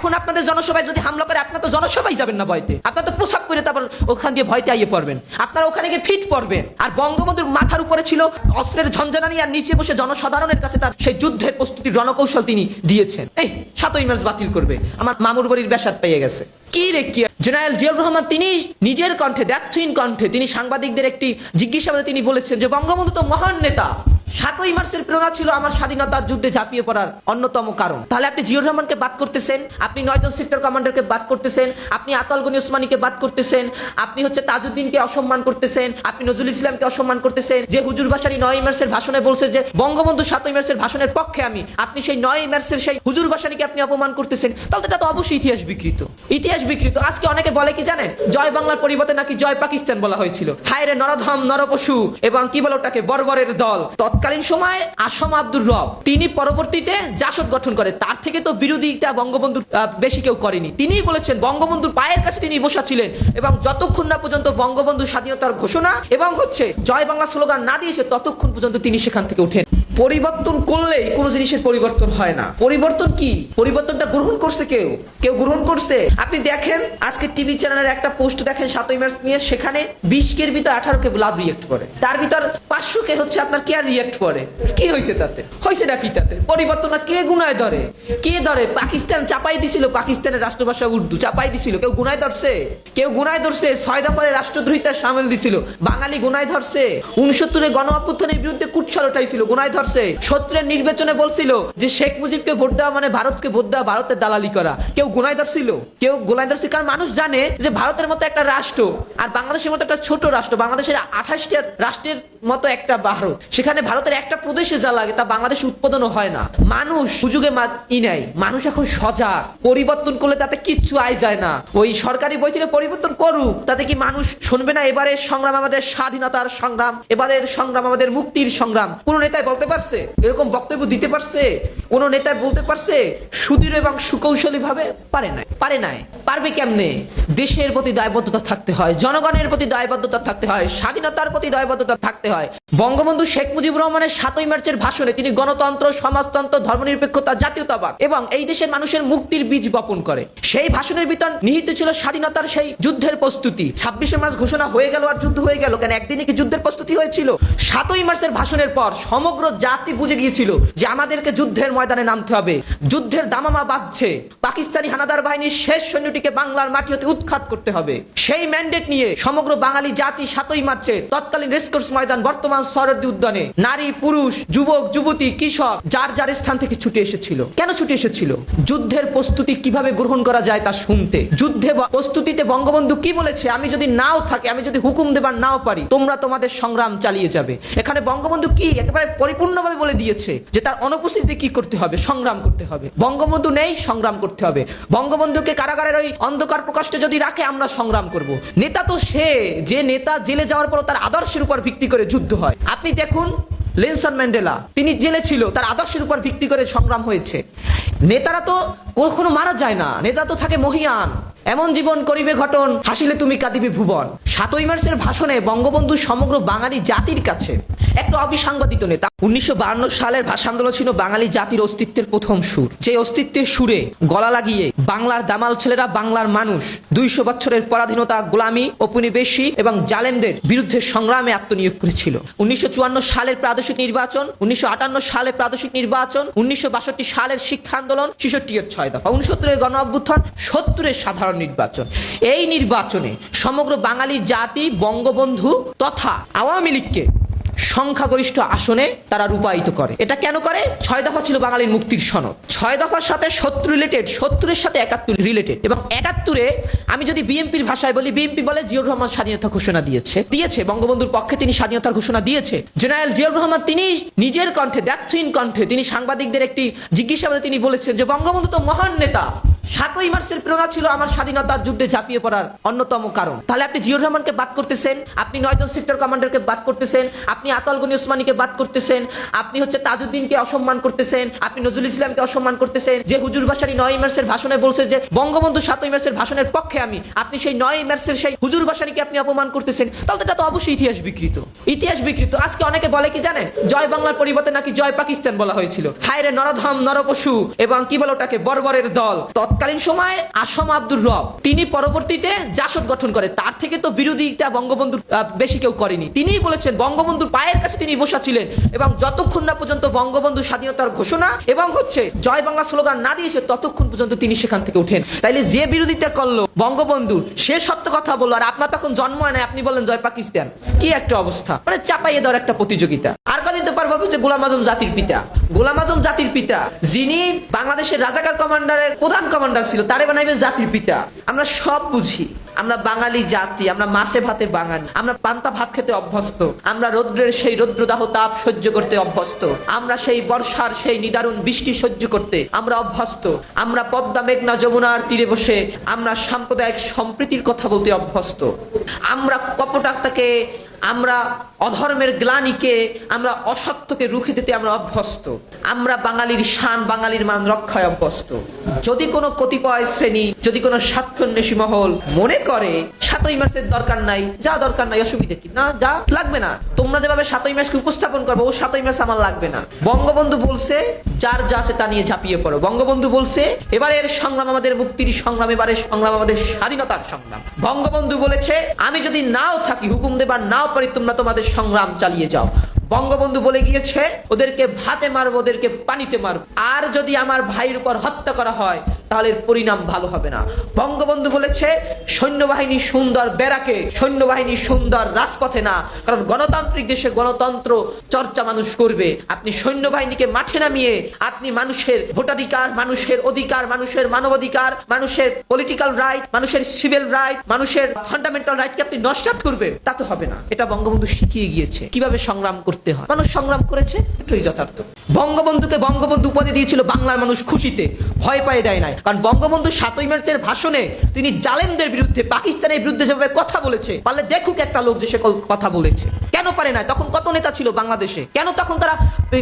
এখন আপনাদের জনসভায় যদি হামলা করে আপনার তো জনসভায় যাবেন না ভয়তে, আপনার তো পোশাক করে তারপর ওখান দিয়ে ভয়তে আইয়ে পড়বেন, আপনারা ওখানে গিয়ে ফিট পড়বেন। আর বঙ্গবন্ধুর মাথার উপরে ছিল অস্ত্রের ঝঞ্ঝানি, আর নিচে বসে জনসাধারণের কাছে তার সেই যুদ্ধের প্রস্তুতির রণকৌশল তিনি দিয়েছেন। এই 7ই মার্চ বাতিল করবে, আমার মামুর বাড়ির বেসাদ পেয়ে গেছে। কি রে কি! জেনারেল জিয়াউর রহমান তিনি নিজের কণ্ঠে, দ্ব্যর্থহীন কণ্ঠে তিনি সাংবাদিকদের একটি জিজ্ঞাসাবাদে তিনি বলেছেন যে বঙ্গবন্ধু তো মহান নেতা, 7ই মার্চের প্রেরণা ছিল আমার স্বাধীনতার যুদ্ধে ঝাঁপিয়ে পড়ার অন্যতম কারণ। তাহলে আপনি জিয়াউর রহমানকে বাদ করতেছেন, আপনি 9 জন সেক্টর কমান্ডারকে বাদ করতেছেন, আপনি আতাউল গনি ওসমানীকে বাদ করতেছেন, আপনি তাজউদ্দিনকে অসম্মান করতেছেন, আপনি নজরুল ইসলামকে অসম্মান করতেছেন। যে হুজুর ভাসানী 9ই মার্চের ভাষণে বলছে যে বঙ্গবন্ধু 7ই মার্চের ভাষণের পক্ষে আপনি সেই 9ই মার্চের সেই হুজুর ভাসানীকে আপনি অপমান করতেছেন, তাহলে এটা তো অবশ্যই ইতিহাস বিকৃত। ইতিহাস বিকৃত। আজকে অনেকে বলে কি জানেন, জয় বাংলার পরিবর্তে নাকি জয় পাকিস্তান বলা হয়েছিল। হায় রে নরধম নরপশু এবং কি বলে ওটাকে বর্বরের দল। তৎকালীন সময় আসম আব্দুর রব তিনি পরবর্তীতে জাসদ গঠন করে, তার থেকে তো বিরোধিতা বঙ্গবন্ধুর বেশি কেউ করেনি। তিনিই বলেছেন, বঙ্গবন্ধুর পায়ের কাছে তিনি বসা ছিলেন এবং যতক্ষণ না পর্যন্ত বঙ্গবন্ধু স্বাধীনতার ঘোষণা এবং জয় বাংলা স্লোগান না দিয়েছে ততক্ষণ পর্যন্ত তিনি সেখান থেকে ওঠেন। পরিবর্তন করলেই কোনো জিনিসের পরিবর্তন হয় না। পরিবর্তন কি? পরিবর্তনটা গ্রহণ করছে কেউ গ্রহণ করছে। আপনি দেখেন আজকে টিভি চ্যানেলের একটা পোস্ট দেখেন 7ই মার্চ নিয়ে, সেখানে 20 কের ভিতর 18 কে লাভ রিয়েক্ট করে, তার ভিতর 500 কে আপনার কে আর রিয়েক্ট করে। কি হয়েছে তাতে? হয়েছে নাকি তাতে? পরিবর্তনটা কে গুনায় ধরে? কে ধরে? পাকিস্তান চাপাই দিছিল, পাকিস্তানের রাষ্ট্রভাষা উর্দু চাপাই দিছিল, কেউ গুনায় ধরছে? কেউ গুনায় ধরছে? 6 দফারে রাষ্ট্রদ্রোহিতার সামিল দিছিল, বাঙালি গুনায় ধরছে। 69-এ গণ অভ্যুত্থানের বিরুদ্ধে কুটছল ওঠাইছিল, গুনায় ধরছে। 70-এর নির্বাচনে বলছিল যে শেখ মুজিবকে ভোট দেওয়া মানে ভারতকে ভোট দেওয়া, ভারতের দালালি করা, কেউ গুনায় ধরছিল? কেউ গুনায় ধরছে? কারণ মানুষ জানে যে ভারতের মতো একটা রাষ্ট্র আর বাংলাদেশের মতো একটা ছোট রাষ্ট্র, বাংলাদেশের 28টা রাষ্ট্রের মতো একটা ভারত, সেখানে ভারতের একটা প্রদেশে যা লাগে তা বাংলাদেশে উৎপাদনও হয় না। মানুষ সুযোগে নেই, মানুষ এখন সজাগ। পরিবর্তন করলে তাতে কিচ্ছু আয় যায় না। ওই সরকারি বই থেকে পরিবর্তন করুক, তাতে কি মানুষ শুনবে না? এবারের সংগ্রাম আমাদের স্বাধীনতার সংগ্রাম, এবারের সংগ্রাম আমাদের মুক্তির সংগ্রাম। কোন নেতায় বলতে পারছে? এরকম বক্তব্য দিতে পারছে? কোন নেতায় বলতে পারছে সুদৃঢ় এবং সুকৌশলী ভাবে? পারে নাই। পারবে কেমনে? দেশের প্রতি দায়বদ্ধতা থাকতে হয়, জনগণের প্রতি দায়বদ্ধতা থাকতে হয়, স্বাধীনতার প্রতি দায়বদ্ধতা থাকতে হয়। বঙ্গবন্ধু শেখ মুজিবুর রহমানের 7ই মার্চের ভাষণে তিনি গণতন্ত্র, সমাজতন্ত্র, ধর্মনিরপেক্ষতা, জাতীয়তাবাদ এবং এই দেশের মানুষের মুক্তির বীজ বপন করে। সেই ভাষণের ভিতর নিহিত ছিল স্বাধীনতার সেই যুদ্ধের প্রস্তুতি। 26শে মার্চ ঘোষণা হয়ে গেল আর যুদ্ধ হয়ে গেল কেন? একদিনে কি যুদ্ধের প্রস্তুতি হয়েছিল? 7ই মার্চের ভাষণের পর সমগ্র জাতি বুঝে গিয়েছিল যে আমাদেরকে যুদ্ধের ময়দানে নামতে হবে। যুদ্ধের দামামা বাজছে, পাকিস্তানি হানাদার বাহিনীর শেষ সৈন্যটিকে বাংলার মাটি হতে উৎখাত করতে হবে। সেই ম্যান্ডেট নিয়ে সমগ্র বাঙালি জাতি 7ই মার্চে তৎকালীন রেসকোর্স ময়দান, বর্তমান সরদি উদ্যানে নারী, পুরুষ, যুবক, যুবতী, কৃষক যার যার স্থান থেকে ছুটে এসেছিল। কেন ছুটে এসেছিল? যুদ্ধের প্রস্তুতি কিভাবে গ্রহণ করা যায় তা শুনতে। যুদ্ধে প্রস্তুতিতে বঙ্গবন্ধু কি বলেছে? আমি যদি নাও থাকি, আমি যদি হুকুম দেবার নাও পারি, তোমরা তোমাদের সংগ্রাম চালিয়ে যাবে। এখানে বঙ্গবন্ধু কি একেবারে পরিপূর্ণভাবে বলে দিয়েছে যে তার অনুপস্থিতিতে কি করতে হবে? সংগ্রাম করতে হবে। বঙ্গবন্ধু নেই, সংগ্রাম করতে হবে। বঙ্গবন্ধুকে কারাগারের ওই অন্ধকার প্রকাশে যদি রাখে, আমরা সংগ্রাম করব। নেতা তো সে যে নেতা জেলে যাওয়ার পর তার আদর্শের উপর ভিত্তি করে যুদ্ধ হয়। আপনি দেখুন নেলসন ম্যান্ডেলা, তিনি জেলে ছিল, তার আদর্শের উপর ভিত্তি করে সংগ্রাম হয়েছে। নেতারা তো কখনো মারা যায় না, নেতা তো থাকে মহিয়ান। এমন জীবন করিবে ঘটন, হাসিলে তুমি কাঁদিবে ভুবন। 7ই মার্চের ভাষণে বঙ্গবন্ধু সমগ্র বাঙালি জাতির কাছে একটা অবিসাংবাদিত নেতা। 1952 সালের ভাষা আন্দোলন ছিল বাঙালি জাতির অস্তিত্বের প্রথম সুর। যে অস্তিত্বের সুরে গলা লাগিয়ে বাংলার দামাল ছেলেরা, বাংলার মানুষ 200 বছরের পরাধীনতা, গোলামি, উপনিবেশী এবং জালেমদের বিরুদ্ধে সংগ্রামে আত্মনিয়োগ করেছিল। 1954 সালের প্রাদেশিক নির্বাচন, 1958 সালের প্রাদেশিক নির্বাচন, 1962 সালের শিক্ষা আন্দোলন, 66-এর 6 দফা, 69-এর গণ অভ্যুত্থান, 70-এর সাধারণ নির্বাচন। এই নির্বাচনে সমগ্র বাঙালি জাতি বঙ্গবন্ধু তথা আওয়ামী লীগকে সংখ্যাগরিষ্ঠ আসনে তারা রূপায়িত করে। এটা কেন করে? 6 দফা ছিল বাঙালির মুক্তির সনদ। 6 দফার সাথে 70 রিলেটেড, 70-এর সাথে 71 রিলেটেড। এবং 71-এ আমি যদি বিএনপির ভাষায় বলি, বিএনপি বলে জিয়াউর রহমান স্বাধীনতা ঘোষণা দিয়েছে বঙ্গবন্ধুর পক্ষে তিনি স্বাধীনতার ঘোষণা দিয়েছে। জেনারেল জিয়াউর রহমান তিনি নিজের কণ্ঠে, দ্ব্যর্থহীন কণ্ঠে তিনি সাংবাদিকদের একটি জিজ্ঞাসাবাদে তিনি বলেছেন যে বঙ্গবন্ধু তো মহান নেতা, 7ই মার্চের প্রেরণা ছিল আমার স্বাধীনতার যুদ্ধে ঝাঁপিয়ে পড়ার অন্যতম কারণ। তাহলে আপনি জিয়াউর রহমানকে বাদ করতেছেন, আপনি 9 জন সেক্টর কমান্ডারকে বাদ করতেছেন, আপনি আতাউল গনি ওসমানীকে বাদ করতেছেন, আপনি তাজউদ্দিনকে অসম্মান করতেছেন, আপনি নজরুল ইসলামকে অসম্মান করতেছেন। যে হুজুর ভাসানী 9ই মার্চের ভাষণে বলছে যে বঙ্গবন্ধু 7ই মার্চের ভাষণের পক্ষে আপনি সেই 9ই মার্চের সেই হুজুর ভাসানীকে আপনি অপমান করতেছেন, তাহলে এটা তো অবশ্যই ইতিহাস বিকৃত। ইতিহাস বিকৃত। আজকে অনেকে বলে কি জানেন, জয় বাংলার পরিবর্তে নাকি জয় পাকিস্তান বলা হয়েছিল। হায়রে নরধম নরপশু এবং কি বলে ওটাকে বর্বরের দল। তৎকালীন সময় আসম আব্দুর রব তিনি পরবর্তীতে জাসদ গঠন করে, তার থেকে তো বিরোধিতা বঙ্গবন্ধুর বেশি কেউ করেনি। তিনিই বলেছেন বঙ্গবন্ধুর পায়ের কাছে তিনি বসা ছিলেন এবং যতক্ষণ না পর্যন্ত বঙ্গবন্ধু স্বাধীনতার ঘোষণা এবং জয় বাংলা স্লোগান না দিয়েছে ততক্ষণ পর্যন্ত তিনি সেখান থেকে উঠেন। তাইলে যে বিরোধিতা করলো বঙ্গবন্ধু সে সত্য কথা বললো, আর আপনার তখন জন্ম হয় না, আপনি বলেন জয় পাকিস্তান। কি একটা অবস্থা, মানে চাপাইয়ে দেওয়ার একটা প্রতিযোগিতা। আর কদিন তো পারবো যে গোলাম আজম জাতির পিতা, গোলাম আজম জাতির পিতা যিনি বাংলাদেশের রাজাকার কমান্ডারের প্রধান কমান্ডার ছিল, তারে বানাইবে জাতির পিতা। আমরা সব বুঝি, আমরা বাঙালি জাতি, আমরা মাছে ভাতে বাঙালি, আমরা পান্তা ভাত খেতে অভ্যস্ত, আমরা রৌদ্রের সেই রৌদ্রদাহ তাপ সহ্য করতে অভ্যস্ত, আমরা সেই বর্ষার সেই নিদারুণ বৃষ্টি সহ্য করতে আমরা অভ্যস্ত, আমরা পদ্মা মেঘনা যমুনার তীরে বসে আমরা সাম্প্রদায়িক সম্প্রীতির কথা বলতে অভ্যস্ত, আমরা কপটতাকে, আমরা অধর্মের গ্লানিকে, আমরা অসত্যকে রুখে দিতে আমরা অভ্যস্ত, আমরা বাঙালির শান বাঙালির মান রক্ষায় অভ্যস্ত। যদি কোনো কতিপয় শ্রেণী, যদি কোনো স্বার্থান্বেষী মহল মনে করে ৭ই মার্চের দরকার নাই, যা দরকার নাই, অসুবিধা কি না, যা লাগবে না, তোমরা যেভাবে ৭ই মার্চকে উপস্থাপন করবো ও ৭ই মার্চ আমার লাগবে না। বঙ্গবন্ধু বলছে যার যা আছে তা নিয়ে ঝাঁপিয়ে পড়ো। বঙ্গবন্ধু বলছে এবারের সংগ্রাম আমাদের মুক্তির সংগ্রাম, এবারের সংগ্রাম আমাদের স্বাধীনতার সংগ্রাম। বঙ্গবন্ধু বলেছে আমি যদি নাও থাকি, হুকুম দেবার নাও পারি, তোমরা তোমাদের সংগ্রাম চালিয়ে যাও। বঙ্গবন্ধু বলে গিয়েছে ওদেরকে ভাতে মারবো, ওদেরকে পানিতে মারবো, আর যদি আমার ভাইয়ের উপর হত্যা করা হয় তাহলে পরিণাম ভালো হবে না। বঙ্গবন্ধু বলেছে সৈন্যবাহিনী সুন্দর ব্যারাকে, সৈন্যবাহিনী সুন্দর রাজপথে না, কারণ গণতান্ত্রিক দেশে গণতন্ত্র চর্চা মানুষ করবে। আপনি সৈন্যবাহিনীকে মাঠে নামিয়ে আপনি মানুষের ভোটাধিকার, মানুষের অধিকার, মানুষের মানবাধিকার, মানুষের পলিটিক্যাল রাইট, মানুষের সিভিল রাইট, মানুষের ফান্ডামেন্টাল রাইটকে আপনি নস্যাৎ করবেন, তা তো হবে না। এটা বঙ্গবন্ধু শিখিয়ে গিয়েছে কিভাবে সংগ্রাম করতে হয়। মানুষ সংগ্রাম করেছে, এটাই যথার্থ। বঙ্গবন্ধুকে বঙ্গবন্ধু উপাধি দিয়েছিল বাংলার মানুষ খুশিতে, ভয় পায় দেয় নাই। কারণ বঙ্গবন্ধু ৭ই মার্চের ভাষণে তিনি জালেমদের বিরুদ্ধে, পাকিস্তানের বিরুদ্ধে যেভাবে কথা বলেছে, পারলে দেখুক একটা লোক যে সে কথা বলেছে। কেন পারে নাই? তখন কত নেতা ছিল বাংলাদেশে, কেন তখন তারা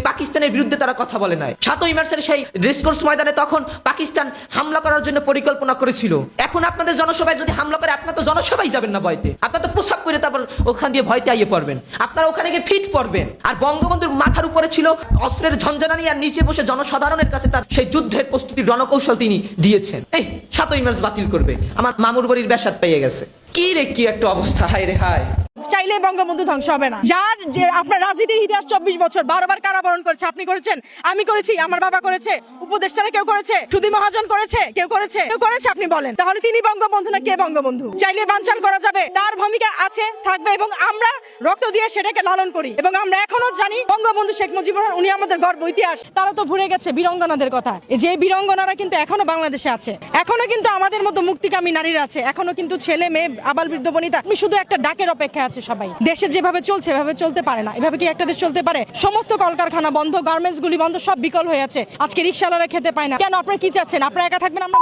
পাকিস্তানের বিরুদ্ধে তারা কথা বলে নাই? ৭ই মার্চের সেই রেসকোর্স ময়দানে তখন পাকিস্তান হামলা করার জন্য পরিকল্পনা করেছিল। এখন আপনাদের জনসভায় যদি হামলা করে, আপনার তো জনসভায় যাবেন না ভয়তে, আপনার তো পোশাক করে তারপর ওখান দিয়ে ভয়তে আইয়ে পড়বেন, আপনারা ওখানে গিয়ে ফিট পড়বেন। আর বঙ্গবন্ধুর মাথার উপরে ছিল অস্ত্রের ঝঞ্ঝানি, আর নিচে বসে জনসাধারণের কাছে তার সেই যুদ্ধের প্রস্তুতির রণকৌশল তিনি দিয়েছেন। এই ৭ই মার্চ বাতিল করবে, আমার মামুর বাড়ির ব্যাসাদ পেয়ে গেছে। কি রে, কি একটা অবস্থা, হায় রে হায়। চাইলে বঙ্গবন্ধু ধ্বংস হবে না। যার যে আপনার রাজনীতির ইতিহাস 24 বছর, 12 বার কারাবরণ করেছে, আপনি করেছেন, আমি করেছি, আমার বাবা করেছে, উপদেষ্টারা কেউ করেছে, সুধী মহাজন করেছে, কেউ করেছে, কেউ করেছে, আপনি বলেন তাহলে তিনি বঙ্গবন্ধু না কে বঙ্গবন্ধু? চাইলে বানচাল করা যাবে, তার ভূমিকা আছে, থাকবে, এবং আমরা রক্ত দিয়ে সেটাকে লালন করি। এবং আমরা এখনো জানি বঙ্গবন্ধু শেখ মুজিবুর রহমান উনি আমাদের গর্ব ইতিহাস। তারা তো ভুলে গেছে বীরঙ্গনাদের কথা, যে বীরঙ্গনারা কিন্তু এখনো বাংলাদেশে আছে, এখনো কিন্তু আমাদের মতো মুক্তিকামী নারীরা আছে, এখনো কিন্তু ছেলে মেয়ে আবাল বৃদ্ধ বনিতা আমি শুধু একটা ডাকের অপেক্ষা আছে সবাই। দেশে যেভাবে চলছে এভাবে চলতে পারে না। এভাবে কি একটা দেশ চলতে পারে? সমস্ত কলকারখানা বন্ধ, গার্মেন্টস গুলি বন্ধ, সব বিকল হয়ে আছে। আজকে রিকশাওয়ালারা খেতে পায় না কেন? আপনারা কি চাচ্ছেন? আপনারা একা থাকবেন, আমরা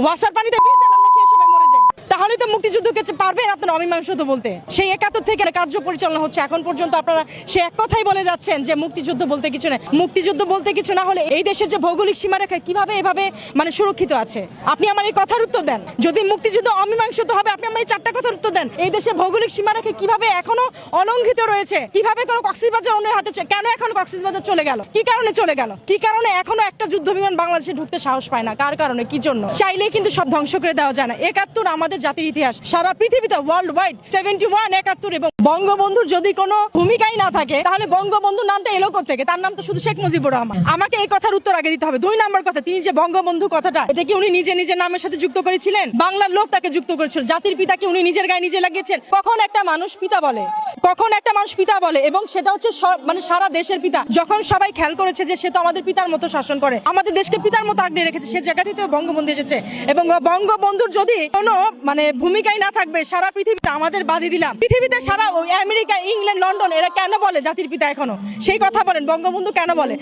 ওয়াসার পানিতে বিষ দেন, আমরা খেয়ে সবাই মরে যাই। তাহলে তো মুক্তিযুদ্ধকে পারবেন আপনারা অমীমাংসিত বলতে? সেই 71 থেকে কার্য পরিচালনা হচ্ছে এখন পর্যন্ত, আপনারা সে এক কথাই বলে যাচ্ছেন যে মুক্তিযুদ্ধ বলতে কিছু নেই। মুক্তিযুদ্ধ বলতে কিছু না হলে এই দেশের যে ভৌগোলিক সীমারেখা কিভাবে এভাবে মানে সুরক্ষিত আছে? আপনি আমার এই কথার উত্তর দেন। যদি মুক্তিযুদ্ধ অমীমাংসিত হবে, আপনি আমার এই 4টা কথার উত্তর দেন। এই দেশে ভৌগোলিক সীমারেখা কিভাবে এখনো অলঙ্ঘিত রয়েছে? কিভাবে কোনো কক্সবাজার অন্যের হাতে, কেন এখন কক্সবাজার চলে গেল? কি কারণে চলে গেল? কি কারণে এখনো একটা যুদ্ধ বিমান বাংলাদেশে ঢুকতে সাহস পায় না? কার কারণে, কি জন্য? চাইলেই কিন্তু সব ধ্বংস করে দেওয়া যায় না। 71 আমাদের জাতির ইতিহাস, সারা পৃথিবীতে ওয়ার্ল্ড ওয়াইড 71, 71 এবং বঙ্গবন্ধুর যদি কোনো ভূমিকাই না থাকে তাহলে বঙ্গবন্ধু নামটা এলো কোত্থেকে? তার নাম তো শুধু শেখ মুজিবুর রহমান। আমাকে এই কথার উত্তর আগে দিতে হবে। 2 নম্বর কথা, তিনি যে বঙ্গবন্ধু কথাটা, এটা কি উনি নিজে নিজের নামের সাথে যুক্ত করেছিলেন? বাংলার লোক তাকে যুক্ত করেছিল। জাতির পিতাকে উনি নিজের গায়ে নিজে লাগিয়েছেন। কখন একটা মানুষ পিতা বলে? কখন একটা মানুষ পিতা বলে? এবং সেটা হচ্ছে মানে সারা দেশের পিতা। যখন সবাই খেয়াল করেছে যে সে তো আমাদের পিতার মতো শাসন করে, আমাদের দেশকে পিতার মতো আগলে রেখেছে, সে জায়গাতেই তো বঙ্গবন্ধু এসেছে। এবং বঙ্গবন্ধুর যদি কোনো মানে ভূমিকাই না থাকবে, সারা পৃথিবীতে আমাদের বাদী দিলাম, পৃথিবীতে সারা আমেরিকা, ইংল্যান্ড, লন্ডন এরা কেন বলে জাতির পিতা এখনো? সেই কথা বলেন, বঙ্গবন্ধু কেন বলে?